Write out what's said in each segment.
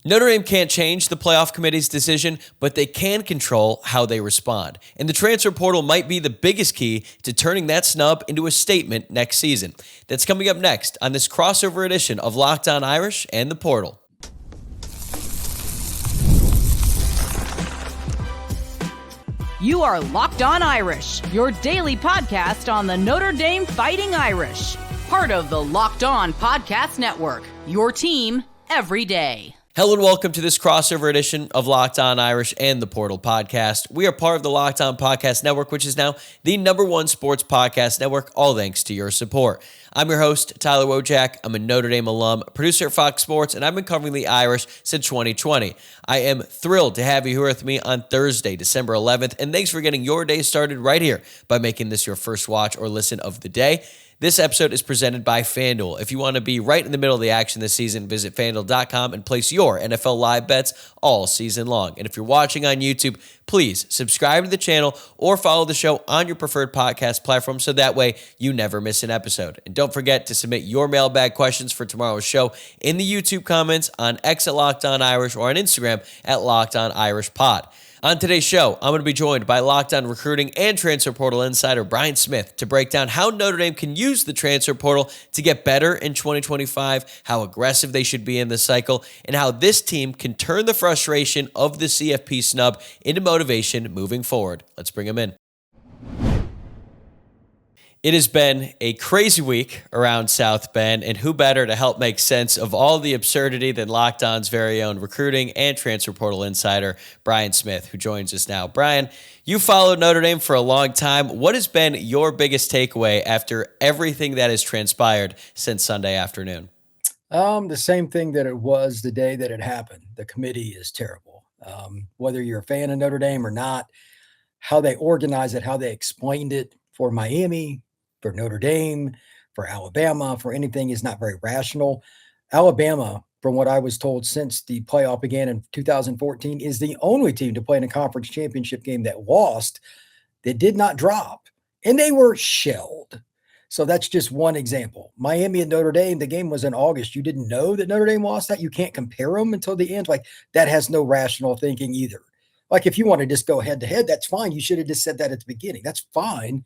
Notre Dame can't change the playoff committee's decision, but they can control how they respond. And the transfer portal might be the biggest key to turning that snub into a statement next season. That's coming up next on this crossover edition of Locked On Irish and the Portal. You are Locked On Irish, your daily podcast on the Notre Dame Fighting Irish. Part of the Locked On Podcast Network, your team every day. Hello and welcome to this crossover edition of Locked On Irish and the Portal podcast. We are part of the Locked On Podcast Network, which is now the #1 sports podcast network, all thanks to your support. I'm your host, Tyler Wojcick. I'm a Notre Dame alum, producer at Fox Sports, and I've been covering the Irish since 2020. I am thrilled to have you here with me on Thursday, December 11th, and thanks for getting your day started right here by making this your first watch or listen of the day. This episode is presented by FanDuel. If you want to be right in the middle of the action this season, visit FanDuel.com and place your NFL live bets all season long. And if you're watching on YouTube, please subscribe to the channel or follow the show on your preferred podcast platform so that way you never miss an episode. And don't forget to submit your mailbag questions for tomorrow's show in the YouTube comments, on X at Locked On Irish, or on Instagram at Locked On Irish Pod. On today's show, I'm going to be joined by Locked On recruiting and transfer portal insider Brian Smith to break down how Notre Dame can use the transfer portal to get better in 2025, how aggressive they should be in this cycle, and how this team can turn the frustration of the CFP snub into motivation moving forward. Let's bring him in. It has been a crazy week around South Bend, and who better to help make sense of all the absurdity than Locked On's very own recruiting and transfer portal insider, Brian Smith, who joins us now. Brian, you followed Notre Dame for a long time. What has been your biggest takeaway after everything that has transpired since Sunday afternoon? The same thing that it was the day that it happened. The committee is terrible. Whether you're a fan of Notre Dame or not, how they organized it, how they explained it for Miami, for Notre Dame, for Alabama, for anything is not very rational. Alabama, from what I was told since the playoff began in 2014, is the only team to play in a conference championship game that lost, that did not drop, and they were shelled. So that's just one example. Miami and Notre Dame, the game was in August. You didn't know that Notre Dame lost that? You can't compare them until the end. Like, that has no rational thinking either. Like, if you want to just go head to head, that's fine. You should have just said that at the beginning. That's fine.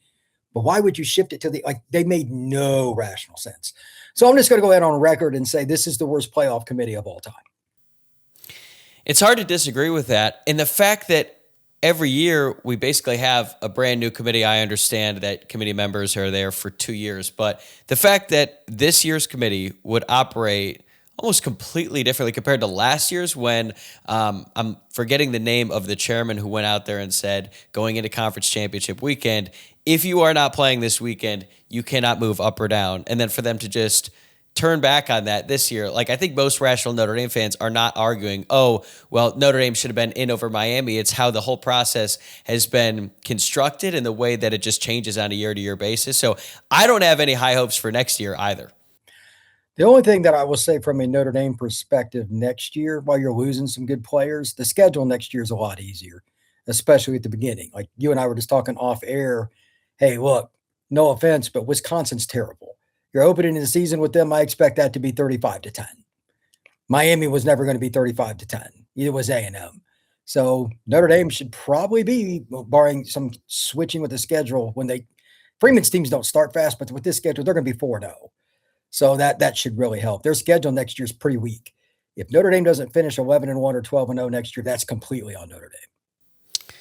But why would you shift it to they made no rational sense. So I'm just going to go ahead on record and say this is the worst playoff committee of all time. It's hard to disagree with that. And the fact that every year we basically have a brand new committee, I understand that committee members are there for 2 years. But the fact that this year's committee would operate almost completely differently compared to last year's, when I'm forgetting the name of the chairman who went out there and said, going into conference championship weekend, if you are not playing this weekend, you cannot move up or down. And then for them to just turn back on that this year, like, I think most rational Notre Dame fans are not arguing, oh, well, Notre Dame should have been in over Miami. It's how the whole process has been constructed and the way that it just changes on a year-to-year basis. So I don't have any high hopes for next year either. The only thing that I will say from a Notre Dame perspective next year, while you're losing some good players, the schedule next year is a lot easier, especially at the beginning. Like, you and I were just talking off air. Hey, look, no offense, but Wisconsin's terrible. You're opening the season with them. I expect that to be 35-10. Miami was never going to be 35-10. It was A&M. So Notre Dame should probably be, barring some switching with the schedule, Freeman's teams don't start fast, but with this schedule, they're going to be 4-0. So that should really help. Their schedule next year is pretty weak. If Notre Dame doesn't finish 11-1 or 12-0 next year, that's completely on Notre Dame.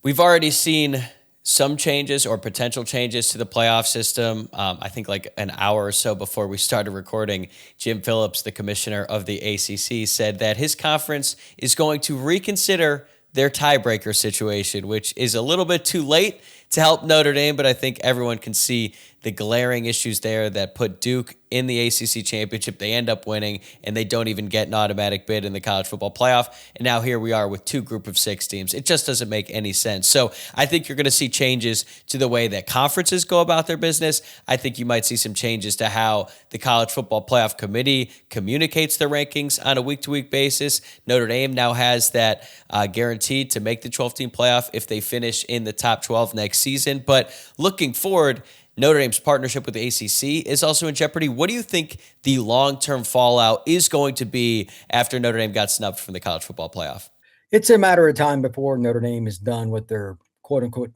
We've already seen some changes or potential changes to the playoff system. I think like an hour or so before we started recording, Jim Phillips, the commissioner of the ACC, said that his conference is going to reconsider their tiebreaker situation, which is a little bit too late to help Notre Dame, but I think everyone can see the glaring issues there that put Duke in the ACC championship. They end up winning, and they don't even get an automatic bid in the college football playoff. And now here we are with two group of six teams. It just doesn't make any sense. So I think you're going to see changes to the way that conferences go about their business. I think you might see some changes to how the college football playoff committee communicates their rankings on a week-to-week basis. Notre Dame now has that guaranteed to make the 12-team playoff if they finish in the top 12 next season. But looking forward, Notre Dame's partnership with the ACC is also in jeopardy. What do you think the long-term fallout is going to be after Notre Dame got snubbed from the college football playoff? It's a matter of time before Notre Dame is done with their quote unquote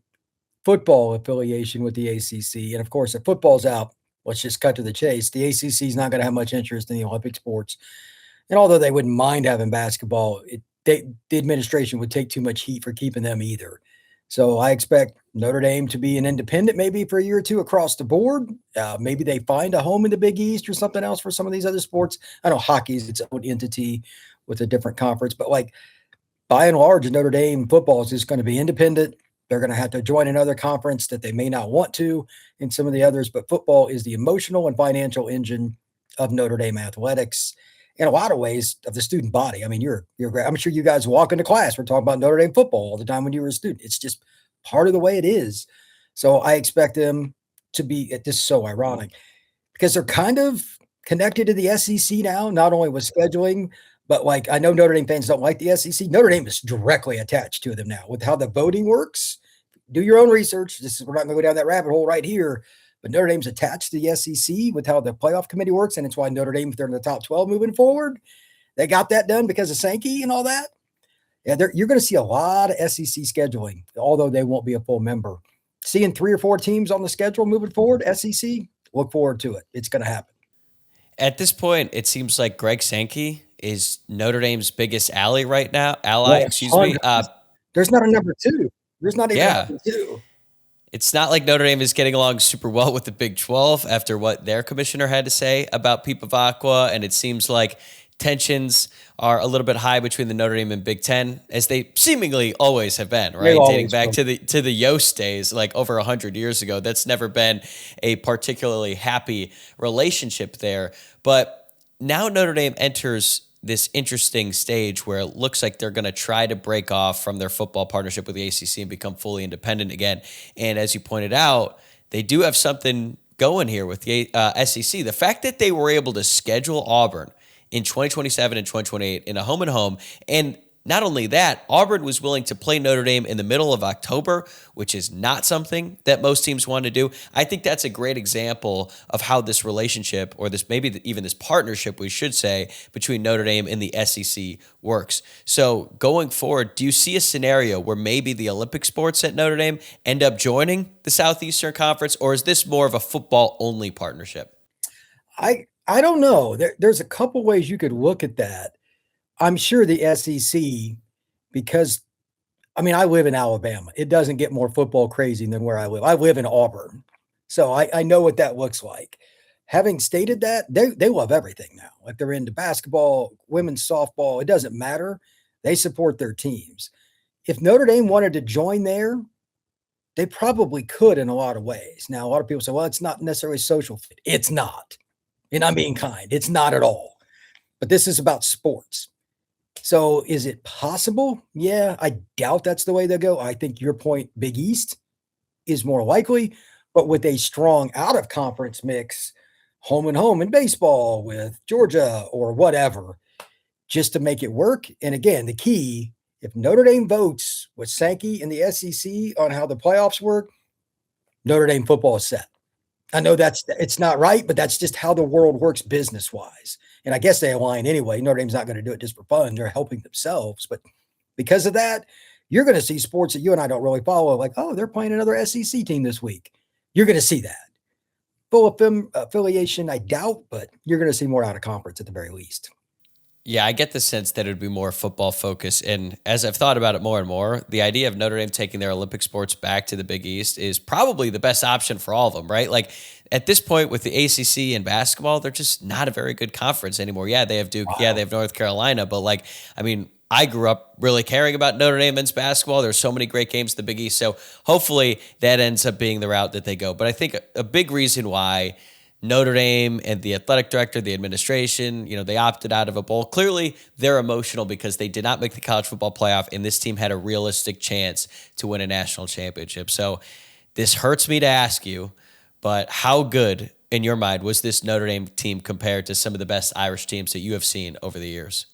football affiliation with the ACC. And of course, if football's out, let's just cut to the chase. The ACC is not going to have much interest in the Olympic sports. And although they wouldn't mind having basketball, the administration would take too much heat for keeping them either. So I expect Notre Dame to be an independent maybe for a year or two across the board. Maybe they find a home in the Big East or something else for some of these other sports. I know hockey is its own entity with a different conference, but like by and large, Notre Dame football is just going to be independent. They're going to have to join another conference that they may not want to in some of the others, but football is the emotional and financial engine of Notre Dame athletics. In a lot of ways of the student body. I mean, I'm sure you guys walk into class. We're talking about Notre Dame football all the time when you were a student. It's just part of the way it is. So I expect them to be, this is so ironic because they're kind of connected to the SEC now, not only with scheduling, but like, I know Notre Dame fans don't like the SEC. Notre Dame is directly attached to them now with how the voting works. Do your own research. We're not going to go down that rabbit hole right here. But Notre Dame's attached to the SEC with how the playoff committee works, and it's why Notre Dame, if they're in the top 12 moving forward, they got that done because of Sankey and all that. Yeah, you're going to see a lot of SEC scheduling, although they won't be a full member. Seeing 3 or 4 teams on the schedule moving forward, SEC, look forward to it. It's going to happen. At this point, it seems like Greg Sankey is Notre Dame's biggest ally right now. Excuse me. There's not a number 2. There's not even a number 2. It's not like Notre Dame is getting along super well with the Big 12 after what their commissioner had to say about Pipa Vacqua, and it seems like tensions are a little bit high between the Notre Dame and Big 10, as they seemingly always have been, right? Dating back to the Yost days, like over 100 years ago. That's never been a particularly happy relationship there. But now Notre Dame enters this interesting stage where it looks like they're going to try to break off from their football partnership with the ACC and become fully independent again. And as you pointed out, they do have something going here with the SEC. The fact that they were able to schedule Auburn in 2027 and 2028 in a home and home, and not only that, Auburn was willing to play Notre Dame in the middle of October, which is not something that most teams want to do. I think that's a great example of how this relationship, or this maybe even this partnership, we should say, between Notre Dame and the SEC works. So going forward, do you see a scenario where maybe the Olympic sports at Notre Dame end up joining the Southeastern Conference, or is this more of a football-only partnership? I don't know. There's a couple ways you could look at that. I'm sure the SEC, because, I mean, I live in Alabama. It doesn't get more football crazy than where I live. I live in Auburn. So I know what that looks like. Having stated that, they love everything now. Like they're into basketball, women's softball. It doesn't matter. They support their teams. If Notre Dame wanted to join there, they probably could in a lot of ways. Now, a lot of people say, well, it's not necessarily social fit. It's not. And I'm being kind. It's not at all. But this is about sports. So is it possible? Yeah, I doubt that's the way they go. I think your point, Big East, is more likely, but with a strong out-of-conference mix, home and home in baseball with Georgia or whatever, just to make it work. And again, the key, if Notre Dame votes with Sankey and the SEC on how the playoffs work, Notre Dame football is set. I know it's not right, but that's just how the world works business-wise. And I guess they align anyway. Notre Dame's not going to do it just for fun. They're helping themselves. But because of that, you're going to see sports that you and I don't really follow, like, oh, they're playing another SEC team this week. You're going to see that. Full affiliation, I doubt, but you're going to see more out of conference at the very least. Yeah, I get the sense that it would be more football focused. And as I've thought about it more and more, the idea of Notre Dame taking their Olympic sports back to the Big East is probably the best option for all of them, right? Like at this point with the ACC and basketball, they're just not a very good conference anymore. Yeah, they have Duke. Wow. Yeah, they have North Carolina. But like, I mean, I grew up really caring about Notre Dame men's basketball. There's so many great games in the Big East. So hopefully that ends up being the route that they go. But I think a big reason why Notre Dame and the athletic director, the administration, they opted out of a bowl. Clearly, they're emotional because they did not make the college football playoff, and this team had a realistic chance to win a national championship. So this hurts me to ask you, but how good, in your mind, was this Notre Dame team compared to some of the best Irish teams that you have seen over the years?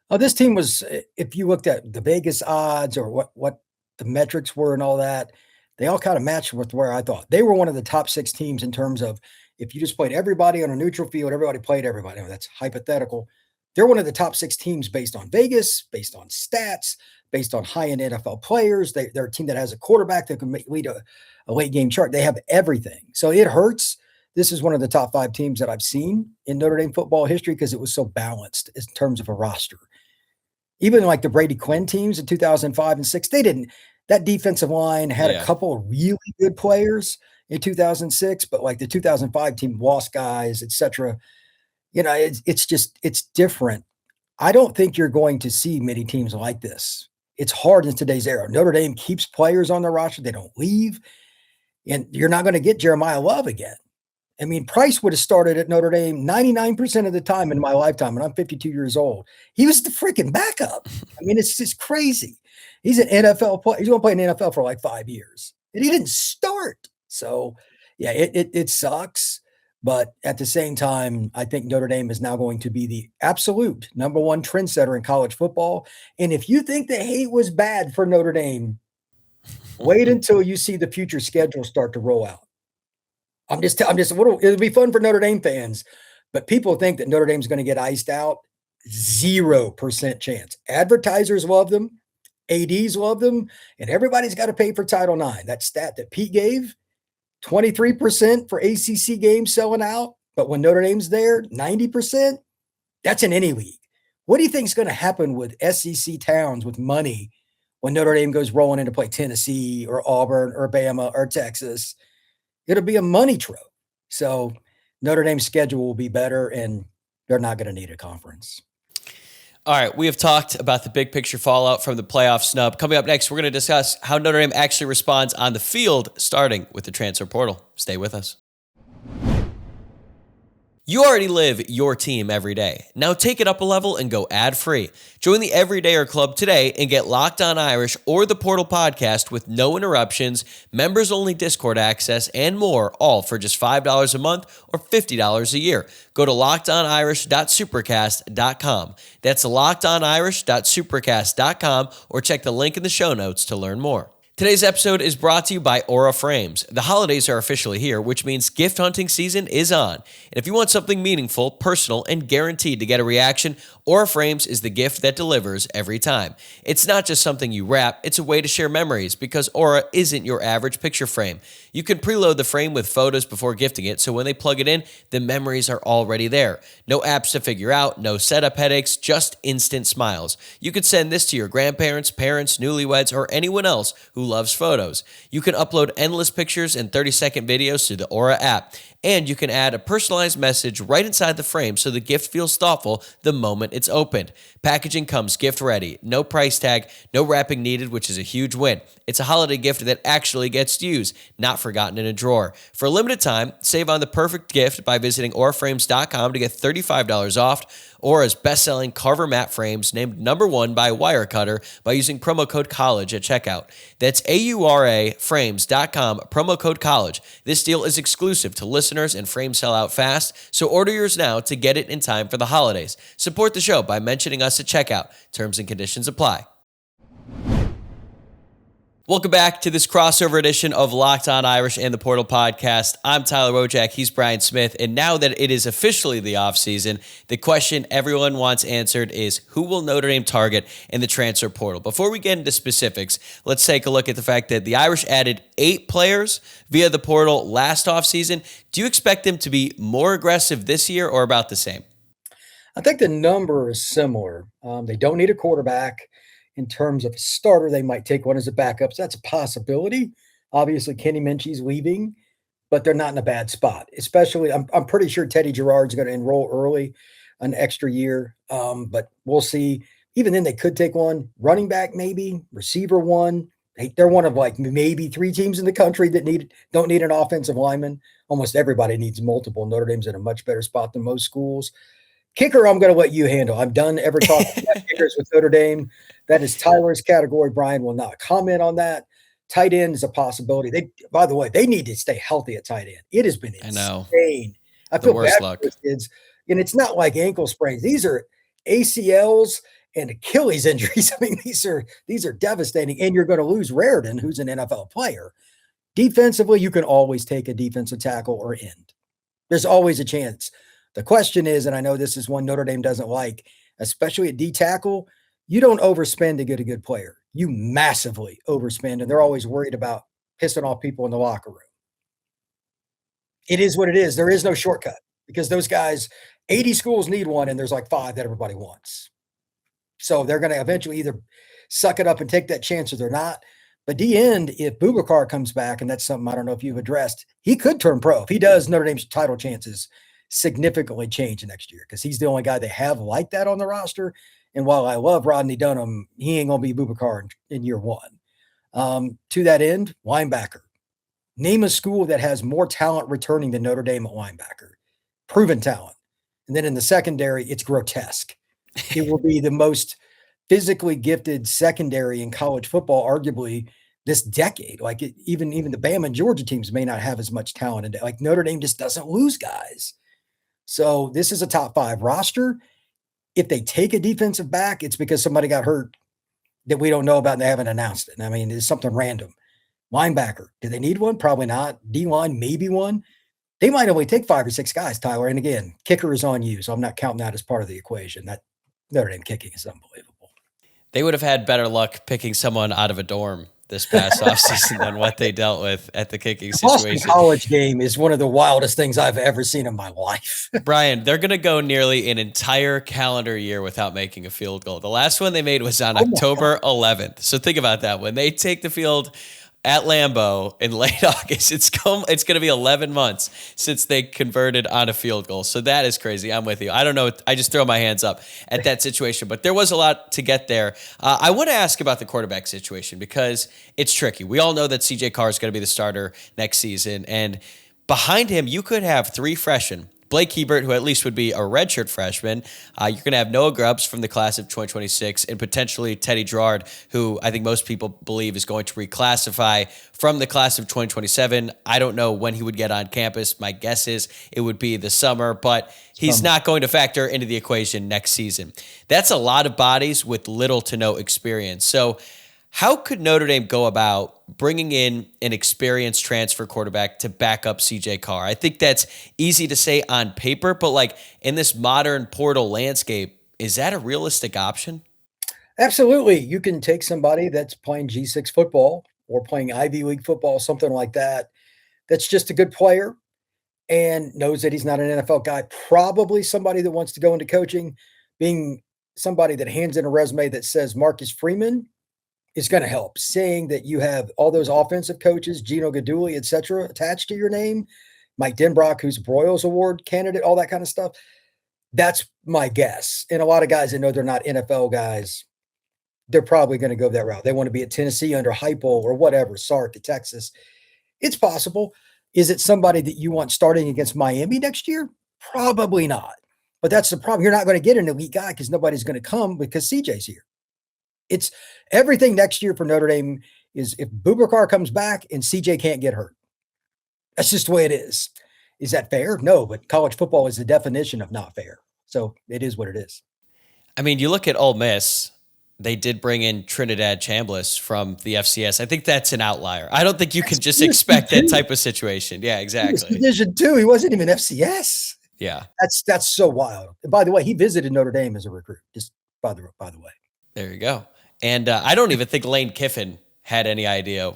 Oh, this team was, if you looked at the Vegas odds or what the metrics were and all that, they all kind of matched with where I thought. They were one of the top 6 teams in terms of if you just played everybody on a neutral field, everybody played everybody. Now, that's hypothetical. They're one of the top 6 teams based on Vegas, based on stats, based on high-end NFL players. They're a team that has a quarterback that can lead a late game chart. They have everything. So it hurts. This is one of the top 5 teams that I've seen in Notre Dame football history because it was so balanced in terms of a roster. Even like the Brady Quinn teams in 2005 and 6, they didn't. That defensive line had a couple of really good players in 2006, but like the 2005 team lost guys, etc. It's different. I don't think you're going to see many teams like this. It's hard in today's era. Notre Dame keeps players on their roster. They don't leave. And you're not going to get Jeremiah Love again. I mean, Price would have started at Notre Dame 99% of the time in my lifetime, and I'm 52 years old. He was the freaking backup. I mean, it's just crazy. He's an NFL player. He's going to play in the NFL for like 5 years. And he didn't start. So, yeah, it sucks. But at the same time, I think Notre Dame is now going to be the absolute number 1 trendsetter in college football. And if you think the hate was bad for Notre Dame, wait until you see the future schedule start to roll out. It'll be fun for Notre Dame fans, but people think that Notre Dame's going to get iced out. 0% chance. Advertisers love them. ADs love them. And everybody's got to pay for Title IX. That stat that Pete gave, 23% for ACC games selling out. But when Notre Dame's there, 90%, that's in any league. What do you think is going to happen with SEC towns with money when Notre Dame goes rolling in to play Tennessee or Auburn or Bama or Texas? It'll be a money trove. So Notre Dame's schedule will be better, and they're not going to need a conference. All right, we have talked about the big picture fallout from the playoff snub. Coming up next, we're going to discuss how Notre Dame actually responds on the field, starting with the transfer portal. Stay with us. You already live your team every day. Now take it up a level and go ad-free. Join the Everydayer Club today and get Locked On Irish or the Portal Podcast with no interruptions, members-only Discord access, and more, all for just $5 a month or $50 a year. Go to lockedonirish.supercast.com. That's lockedonirish.supercast.com or check the link in the show notes to learn more. Today's episode is brought to you by Aura Frames. The holidays are officially here, which means gift hunting season is on. And if you want something meaningful, personal, and guaranteed to get a reaction, Aura Frames is the gift that delivers every time. It's not just something you wrap, it's a way to share memories because Aura isn't your average picture frame. You can preload the frame with photos before gifting it, so when they plug it in, the memories are already there. No apps to figure out, no setup headaches, just instant smiles. You could send this to your grandparents, parents, newlyweds, or anyone else who loves photos. You can upload endless pictures and 30-second videos to the Aura app. And you can add a personalized message right inside the frame so the gift feels thoughtful the moment it's opened. Packaging comes gift ready. No price tag, no wrapping needed, which is a huge win. It's a holiday gift that actually gets used, not forgotten in a drawer. For a limited time, save on the perfect gift by visiting auraframes.com to get $35 off. Aura's best-selling Carver mat frames named #1 by Wirecutter by using promo code COLLEGE at checkout. That's auraframes.com, promo code COLLEGE. This deal is exclusive to listeners and frames sell out fast, so order yours now to get it in time for the holidays. Support the show by mentioning us at checkout. Terms and conditions apply. Welcome back to this crossover edition of Locked On Irish and the Portal Podcast. I'm Tyler Wojcick, he's Brian Smith, and now that it is officially the offseason, the question everyone wants answered is who will Notre Dame target in the transfer portal? Before we get into specifics, let's take a look at the fact that the Irish added 8 players via the portal last offseason. Do you expect them to be more aggressive this year or about the same? I think the number is similar. They don't need a quarterback. In terms of a starter, they might take one as a backup. So that's a possibility. Obviously, Kenny Minchie's leaving, but they're not in a bad spot. Especially, I'm pretty sure Teddy Gerard's going to enroll early, an extra year. But we'll see. Even then, they could take one. Running back, maybe. Receiver one. They're one of like maybe 3 teams in the country that don't need an offensive lineman. Almost everybody needs multiple. Notre Dame's in a much better spot than most schools. Kicker, I'm going to let you handle. I'm done ever talking about kickers with Notre Dame. That is Tyler's category. Brian will not comment on that. Tight end is a possibility. By the way, they need to stay healthy at tight end. It has been insane. I feel bad for those kids. And it's not like ankle sprains. These are ACLs and Achilles injuries. I mean, these are devastating. And you're going to lose Raridan, who's an NFL player. Defensively, you can always take a defensive tackle or end. There's always a chance. The question is, and I know this is one Notre Dame doesn't like, especially at D tackle, you don't overspend to get a good player. You massively overspend, and they're always worried about pissing off people in the locker room. It is what it is. There is no shortcut because those guys, 80 schools need one, and there's like 5 that everybody wants. So they're going to eventually either suck it up and take that chance or they're not. But the end, if Boubacar comes back, and that's something I don't know if you've addressed, he could turn pro. If he does, Notre Dame's title chances significantly change next year because he's the only guy they have like that on the roster. And while I love Rodney Dunham, he ain't going to be Boubacar in year one. To that end, linebacker. Name a school that has more talent returning than Notre Dame at linebacker. Proven talent. And then in the secondary, it's grotesque. It will be the most physically gifted secondary in college football, arguably this decade. Like even the Bama and Georgia teams may not have as much talent. And like Notre Dame just doesn't lose guys. So this is a top 5 roster. If they take a defensive back, it's because somebody got hurt that we don't know about and they haven't announced it. I mean, it's something random. Linebacker, do they need one? Probably not. D-line, maybe one. They might only take 5 or 6 guys, Tyler. And again, kicker is on you, so I'm not counting that as part of the equation. That Notre Dame kicking is unbelievable. They would have had better luck picking someone out of a dorm this past offseason than what they dealt with at the kicking situation. Boston College game is one of the wildest things I've ever seen in my life. Brian, they're going to go nearly an entire calendar year without making a field goal. The last one they made was on October 11th. So think about that. When they take the field at Lambeau in late August, it's going to be 11 months since they converted on a field goal. So that is crazy. I'm with you. I don't know. I just throw my hands up at that situation, but there was a lot to get there. I want to ask about the quarterback situation because it's tricky. We all know that CJ Carr is going to be the starter next season. And behind him, you could have 3 freshmen. Blake Hebert, who at least would be a redshirt freshman. You're going to have Noah Grubbs from the class of 2026 and potentially Teddy Gerard, who I think most people believe is going to reclassify from the class of 2027. I don't know when he would get on campus. My guess is it would be the summer, but he's not going to factor into the equation next season. That's a lot of bodies with little to no experience. So how could Notre Dame go about bringing in an experienced transfer quarterback to back up CJ Carr? I think that's easy to say on paper, but like in this modern portal landscape, is that a realistic option? Absolutely. You can take somebody that's playing G6 football or playing Ivy League football, something like that, that's just a good player and knows that he's not an NFL guy. Probably somebody that wants to go into coaching, being somebody that hands in a resume that says Marcus Freeman is going to help. Saying that you have all those offensive coaches, Gino Guidugli, et cetera, attached to your name, Mike Denbrock, who's a Broyles Award candidate, all that kind of stuff. That's my guess. And a lot of guys that know they're not NFL guys, they're probably going to go that route. They want to be at Tennessee under Heupel or whatever, Sark at Texas. It's possible. Is it somebody that you want starting against Miami next year? Probably not. But that's the problem. You're not going to get an elite guy because nobody's going to come because CJ's here. It's everything next year for Notre Dame is if Boubacar comes back and CJ can't get hurt. That's just the way it is. Is that fair? No, but college football is the definition of not fair. So it is what it is. I mean, you look at Ole Miss, they did bring in Trinidad Chambliss from the FCS. I think that's an outlier. I don't think you can just expect that type of situation. Yeah, exactly. Division 2, he wasn't even FCS. Yeah. That's so wild. And by the way, he visited Notre Dame as a recruit, just by the way. There you go. And I don't even think Lane Kiffin had any idea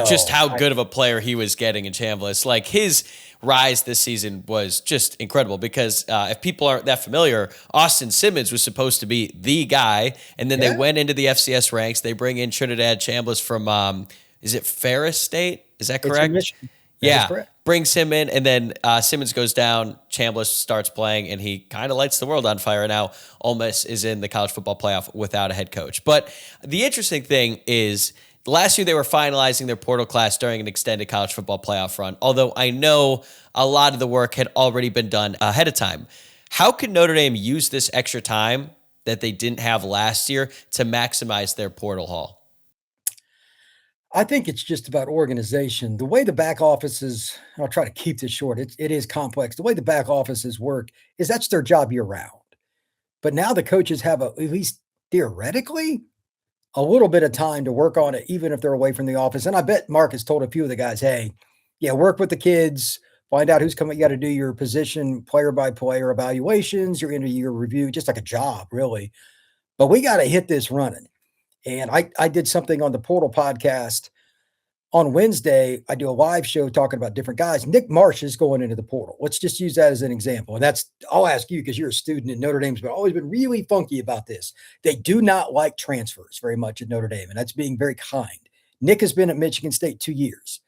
just how good of a player he was getting in Chambliss. Like his rise this season was just incredible because if people aren't that familiar, Austin Simmons was supposed to be the guy. And then they went into the FCS ranks. They bring in Trinidad Chambliss from, is it Ferris State? Is that correct? Yeah, brings him in, and then Simmons goes down, Chambliss starts playing, and he kind of lights the world on fire. And now Ole Miss is in the college football playoff without a head coach. But the interesting thing is last year they were finalizing their portal class during an extended college football playoff run, although I know a lot of the work had already been done ahead of time. How could Notre Dame use this extra time that they didn't have last year to maximize their portal haul? I think it's just about organization. The way the back offices, I'll try to keep this short, it is complex. The way the back offices work is that's their job year round. But now the coaches have at least theoretically a little bit of time to work on it, even if they're away from the office. And I bet Marcus told a few of the guys, hey, yeah, work with the kids, find out who's coming. You got to do your position player by player evaluations, your end of year review, just like a job, really. But we got to hit this running. And I did something on the Portal podcast on Wednesday. I do a live show talking about different guys. Nick Marsh is going into the portal. Let's just use that as an example. And I'll ask you because you're a student at Notre Dame's, but always been really funky about this. They do not like transfers very much at Notre Dame, and that's being very kind. Nick has been at Michigan State 2 years.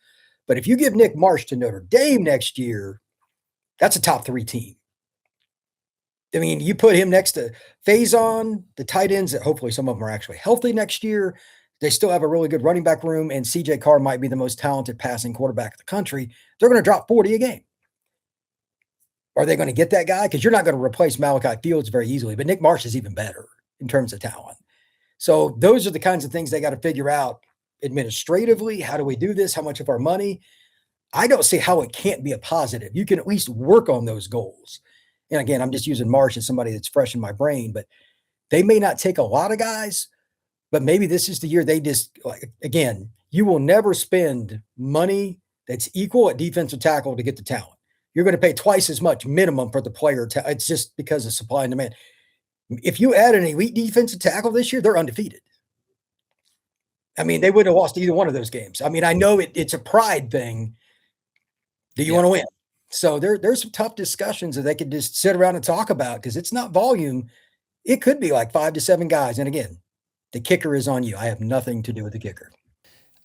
But if you give Nick Marsh to Notre Dame next year, that's a top 3 team. I mean, you put him next to Faison, the tight ends that hopefully some of them are actually healthy next year. They still have a really good running back room, and CJ Carr might be the most talented passing quarterback in the country. They're going to drop 40 a game. Are they going to get that guy? Because you're not going to replace Malachi Fields very easily, but Nick Marsh is even better in terms of talent. So those are the kinds of things they got to figure out administratively. How do we do this? How much of our money? I don't see how it can't be a positive. You can at least work on those goals. And again, I'm just using Marsh as somebody that's fresh in my brain, but they may not take a lot of guys, but maybe this is the year they just, like, again, you will never spend money that's equal at defensive tackle to get the talent. You're going to pay twice as much minimum for the player. It's just because of supply and demand. If you add an elite defensive tackle this year, they're undefeated. I mean, they wouldn't have lost either one of those games. I mean, I know it's a pride thing. Do you want to win? So there's some tough discussions that they could just sit around and talk about because it's not volume. It could be like 5 to 7 guys. And again, the kicker is on you. I have nothing to do with the kicker.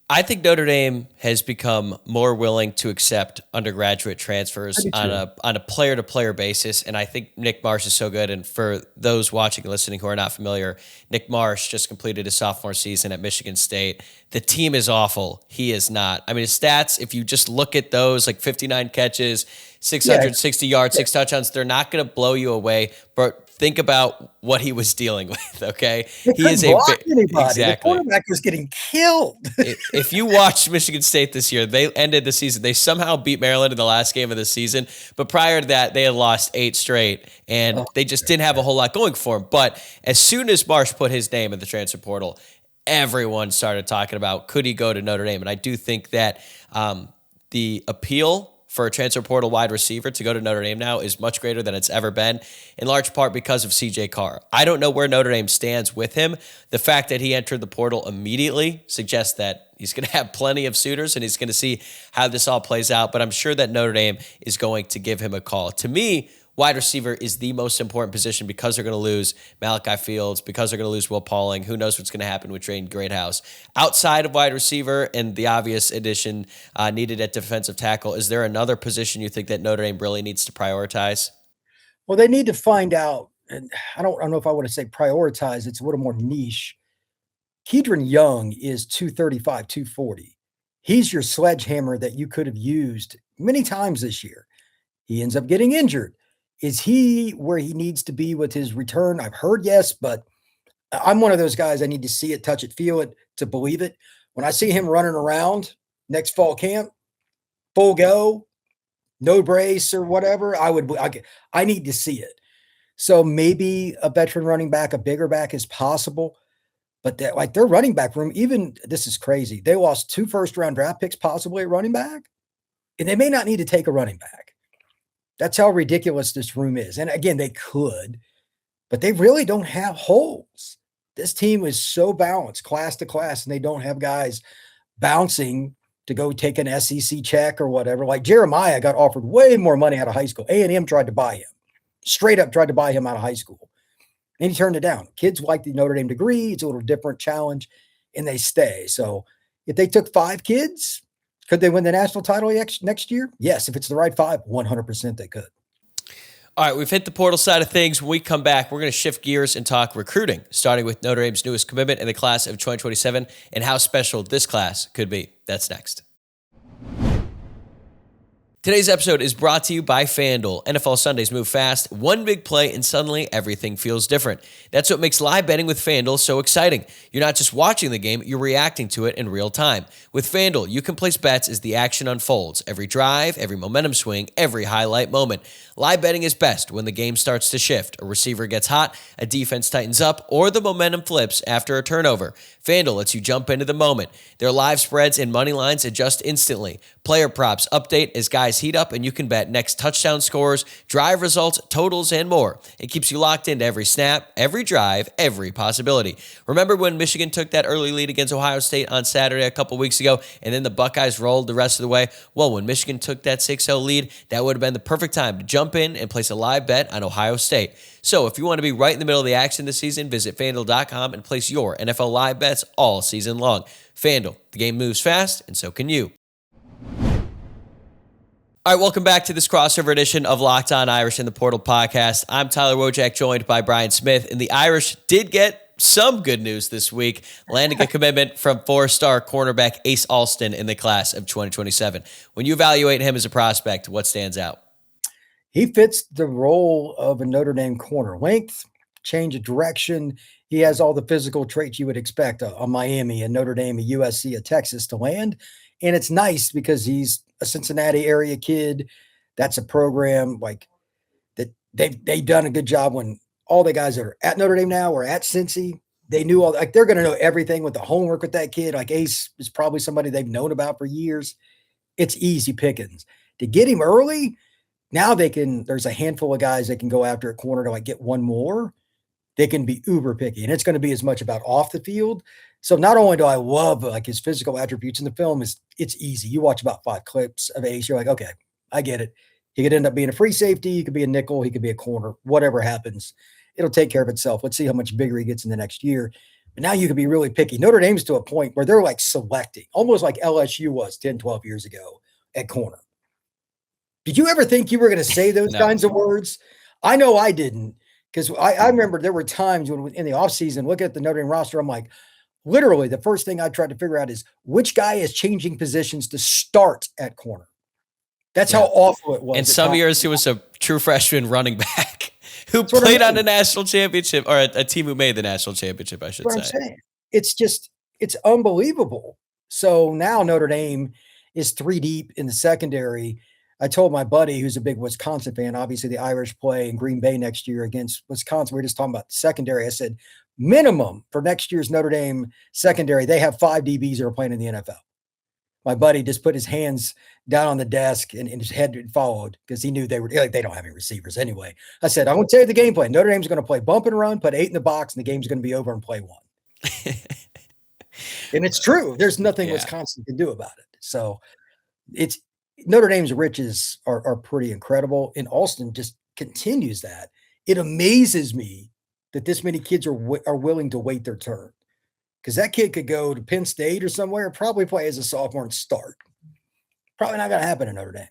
I think Notre Dame has become more willing to accept undergraduate transfers on a player-to-player basis, and I think Nick Marsh is so good. And for those watching and listening who are not familiar, Nick Marsh just completed his sophomore season at Michigan State. The team is awful. He is not. I mean, his stats, if you just look at those, like 59 catches, 660 yards, 6 touchdowns, they're not going to blow you away, but think about what he was dealing with, okay? He is anybody. Exactly. The quarterback was getting killed. If you watched Michigan State this year, they ended the season. They somehow beat Maryland in the last game of the season, but prior to that, they had lost 8 straight, and they just didn't have a whole lot going for them. But as soon as Marsh put his name in the transfer portal, everyone started talking about, could he go to Notre Dame? And I do think that the appeal for a transfer portal wide receiver to go to Notre Dame now is much greater than it's ever been, in large part because of CJ Carr. I don't know where Notre Dame stands with him. The fact that he entered the portal immediately suggests that he's going to have plenty of suitors and he's going to see how this all plays out, but I'm sure that Notre Dame is going to give him a call. To me, wide receiver is the most important position because they're going to lose Malachi Fields, because they're going to lose Will Pauling. Who knows what's going to happen with Drayden Greathouse. Outside of wide receiver and the obvious addition needed at defensive tackle, is there another position you think that Notre Dame really needs to prioritize? Well, they need to find out, and I don't know if I want to say prioritize, it's a little more niche. Kedron Young is 235, 240. He's your sledgehammer that you could have used many times this year. He ends up getting injured. Is he where he needs to be with his return? I've heard yes, but I'm one of those guys. I need to see it, touch it, feel it to believe it. When I see him running around next fall camp, full go, no brace or whatever, I need to see it. So maybe a veteran running back, a bigger back is possible, but their running back room, even this is crazy. They lost 2 first-round draft picks possibly at running back, and they may not need to take a running back. That's how ridiculous this room is. And again, they could, but they really don't have holes. This team is so balanced class to class, and they don't have guys bouncing to go take an SEC check or whatever. Like Jeremiah got offered way more money out of high school. A&M tried to buy him, straight up tried to buy him out of high school. And he turned it down. Kids like the Notre Dame degree. It's a little different challenge, and they stay. So if they took 5 kids, could they win the national title next year? Yes. If it's the right 5, 100% they could. All right, we've hit the portal side of things. When we come back, we're going to shift gears and talk recruiting, starting with Notre Dame's newest commitment in the class of 2027 and how special this class could be. That's next. Today's episode is brought to you by FanDuel. NFL Sundays move fast. One big play and suddenly everything feels different. That's what makes live betting with FanDuel so exciting. You're not just watching the game, you're reacting to it in real time. With FanDuel, you can place bets as the action unfolds. Every drive, every momentum swing, every highlight moment. Live betting is best when the game starts to shift, a receiver gets hot, a defense tightens up, or the momentum flips after a turnover. FanDuel lets you jump into the moment. Their live spreads and money lines adjust instantly. Player props update as guys heat up, and you can bet next touchdown scores, drive results, totals, and more. It keeps you locked into every snap, every drive, every possibility. Remember when Michigan took that early lead against Ohio State on Saturday a couple weeks ago, and then the Buckeyes rolled the rest of the way? Well, when Michigan took that 6-0 lead, that would have been the perfect time to jump in and place a live bet on Ohio State. So if you want to be right in the middle of the action this season, visit FanDuel.com and place your NFL live bets all season long. FanDuel, the game moves fast, and so can you. All right, welcome back to this crossover edition of Locked On Irish in the Portal podcast. I'm Tyler Wojcick, joined by Brian Smith, and the Irish did get some good news this week, landing a commitment from four-star cornerback Ace Alston in the class of 2027. When you evaluate him as a prospect, what stands out? He fits the role of a Notre Dame corner. Length, change of direction. He has all the physical traits you would expect a Miami, a Notre Dame, a USC, a Texas to land. And it's nice because he's a Cincinnati area kid. That's a program like that they've done a good job when all the guys that are at Notre Dame now or at Cincy, they knew all, like, they're going to know everything with the homework with that kid. Like Ace is probably somebody they've known about for years. It's easy pickings to get him early. Now there's a handful of guys that can go after a corner to like get one more. They can be uber picky, and it's going to be as much about off the field. So not only do I love like his physical attributes in the film, it's easy. You watch about 5 clips of Ace, you're like, okay, I get it. He could end up being a free safety. He could be a nickel. He could be a corner. Whatever happens, it'll take care of itself. Let's see how much bigger he gets in the next year. But now you can be really picky. Notre Dame's to a point where they're like selecting, almost like LSU was 10, 12 years ago at corner. Did you ever think you were going to say those No. kinds of words? I know I didn't, because I remember there were times when in the offseason, looking at the Notre Dame roster, I'm like, literally the first thing I tried to figure out is which guy is changing positions to start at corner. That's how awful it was. In some years, he was a true freshman running back who That's what I played on mean. a national championship, or a team who made the national championship, I should That's what say. I'm saying. It's unbelievable. So now Notre Dame is 3 deep in the secondary. I told my buddy who's a big Wisconsin fan, obviously the Irish play in Green Bay next year against Wisconsin. We were just talking about the secondary. I said, minimum for next year's Notre Dame secondary, they have 5 DBs that are playing in the NFL. My buddy just put his hands down on the desk and his head followed because he knew they don't have any receivers anyway. I said, I'm going to tell you the game plan. Notre Dame's going to play bump and run, put 8 in the box, and the game's going to be over and play 1. And it's true. There's nothing Wisconsin can do about it. So it's Notre Dame's riches are pretty incredible. And Alston just continues that. It amazes me that this many kids are willing to wait their turn. Because that kid could go to Penn State or somewhere and probably play as a sophomore and start. Probably not going to happen in Notre Dame.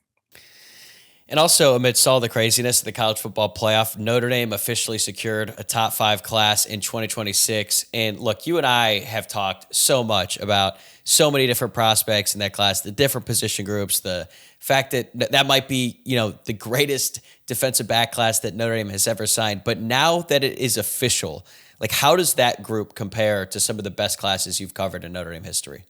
And also, amidst all the craziness of the college football playoff, Notre Dame officially secured a top 5 class in 2026. And look, you and I have talked so much about so many different prospects in that class, the different position groups, the fact that might be, the greatest defensive back class that Notre Dame has ever signed. But now that it is official, like, how does that group compare to some of the best classes you've covered in Notre Dame history?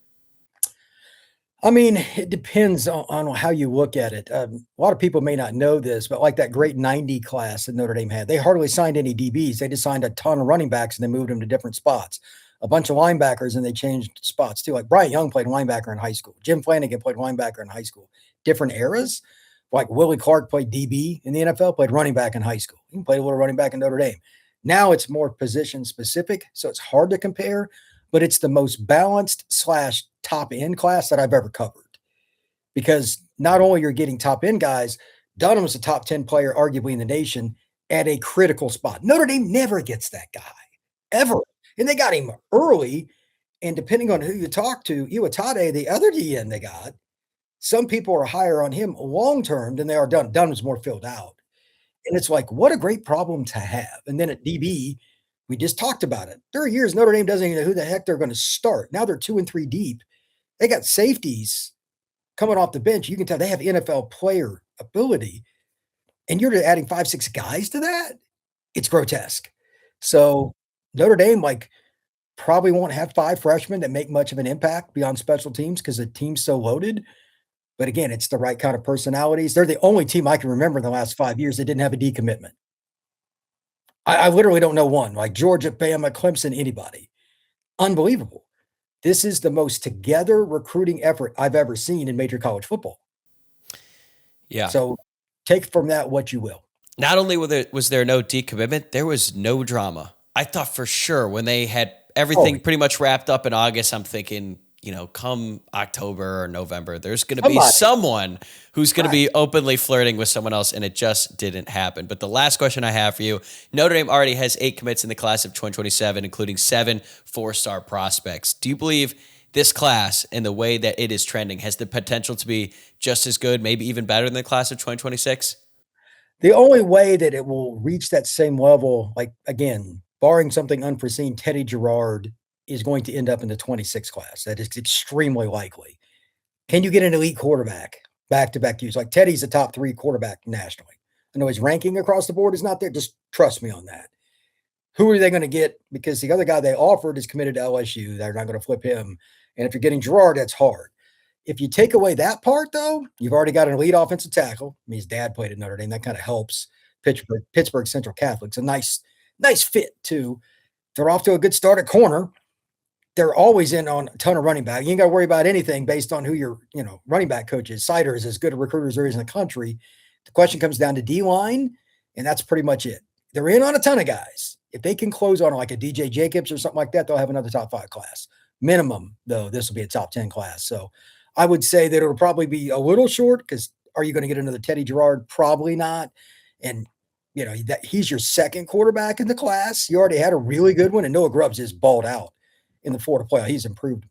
I mean, it depends on how you look at it. A lot of people may not know this, but like that great 90 class that Notre Dame had, they hardly signed any DBs. They just signed a ton of running backs and they moved them to different spots. A bunch of linebackers, and they changed spots too. Like Bryant Young played linebacker in high school. Jim Flanagan played linebacker in high school. Different eras. Like Willie Clark played DB in the NFL, played running back in high school. He played a little running back in Notre Dame. Now it's more position specific, so it's hard to compare, but it's the most balanced / top end class that I've ever covered. Because not only you're getting top end guys, Dunham's a top 10 player, arguably in the nation, at a critical spot. Notre Dame never gets that guy, ever. And they got him early, and depending on who you talk to, Iwatade, the other DN they got, some people are higher on him long-term than they are Dunham. Dunham's more filled out. And it's like, what a great problem to have. And then at DB, we just talked about it. There are years Notre Dame doesn't even know who the heck they're going to start. Now they're 2 and 3 deep. They got safeties coming off the bench. You can tell they have NFL player ability. And you're adding 5, 6 guys to that? It's grotesque. So Notre Dame, probably won't have 5 freshmen that make much of an impact beyond special teams because the team's so loaded. But again, it's the right kind of personalities. They're the only team I can remember in the last 5 years that didn't have a decommitment. I literally don't know one, like Georgia, Bama, Clemson, anybody. Unbelievable. This is the most together recruiting effort I've ever seen in major college football. Yeah. So take from that what you will. Not only was there no decommitment, there was no drama. I thought for sure when they had everything pretty much wrapped up in August, I'm thinking, come October or November, there's going to be someone who's going to be openly flirting with someone else, and it just didn't happen. But the last question I have for you, Notre Dame already has 8 commits in the class of 2027, including 7 4-star prospects. Do you believe this class and the way that it is trending has the potential to be just as good, maybe even better than the class of 2026? The only way that it will reach that same level, like, again, barring something unforeseen, Teddy Gerard is going to end up in the 26 class. That is extremely likely. Can you get an elite quarterback back-to-back years? Like, Teddy's a top 3 quarterback nationally. I know his ranking across the board is not there. Just trust me on that. Who are they going to get? Because the other guy they offered is committed to LSU. They're not going to flip him. And if you're getting Gerard, that's hard. If you take away that part, though, you've already got an elite offensive tackle. I mean, his dad played at Notre Dame. That kind of helps. Pittsburgh Central Catholic's a nice fit, too. They're off to a good start at corner. They're always in on a ton of running back. You ain't got to worry about anything based on who your running back coach is. Sider is as good a recruiter as there is in the country. The question comes down to D-line, and that's pretty much it. They're in on a ton of guys. If they can close on like a DJ Jacobs or something like that, they'll have another top 5 class. Minimum, though, this will be a top 10 class. So I would say that it'll probably be a little short because are you going to get another Teddy Gerard? Probably not. And, he's your second quarterback in the class. You already had a really good one, and Noah Grubbs is balled out in the Florida playoff. He's improved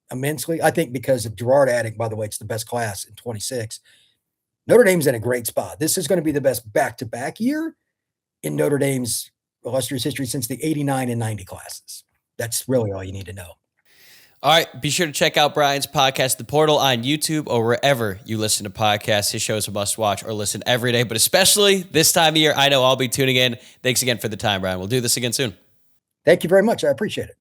immensely. I think because of Gerard adding, by the way, it's the best class in 26. Notre Dame's in a great spot. This is going to be the best back-to-back year in Notre Dame's illustrious history since the 89 and 90 classes. That's really all you need to know. All right, be sure to check out Brian's podcast, The Portal, on YouTube or wherever you listen to podcasts. His show is a must-watch or listen every day, but especially this time of year, I know I'll be tuning in. Thanks again for the time, Brian. We'll do this again soon. Thank you very much. I appreciate it.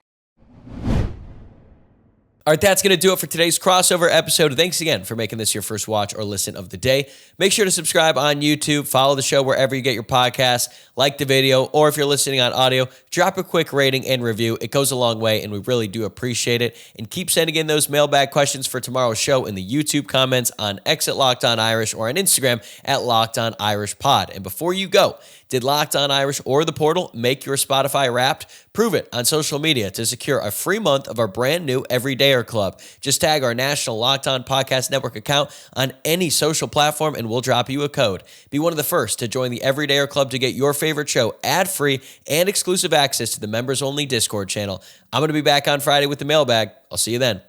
All right, that's going to do it for today's crossover episode. Thanks again for making this your first watch or listen of the day. Make sure to subscribe on YouTube, follow the show wherever you get your podcasts, like the video, or if you're listening on audio, drop a quick rating and review. It goes a long way, and we really do appreciate it. And keep sending in those mailbag questions for tomorrow's show in the YouTube comments on X at Locked On Irish or on Instagram at Locked On Irish Pod. And before you go, did Locked On Irish or The Portal make your Spotify Wrapped? Prove it on social media to secure a free month of our brand new Everydayer Club. Just tag our national Locked On Podcast Network account on any social platform and we'll drop you a code. Be one of the first to join the Everydayer Club to get your favorite show ad-free and exclusive access to the members-only Discord channel. I'm going to be back on Friday with the mailbag. I'll see you then.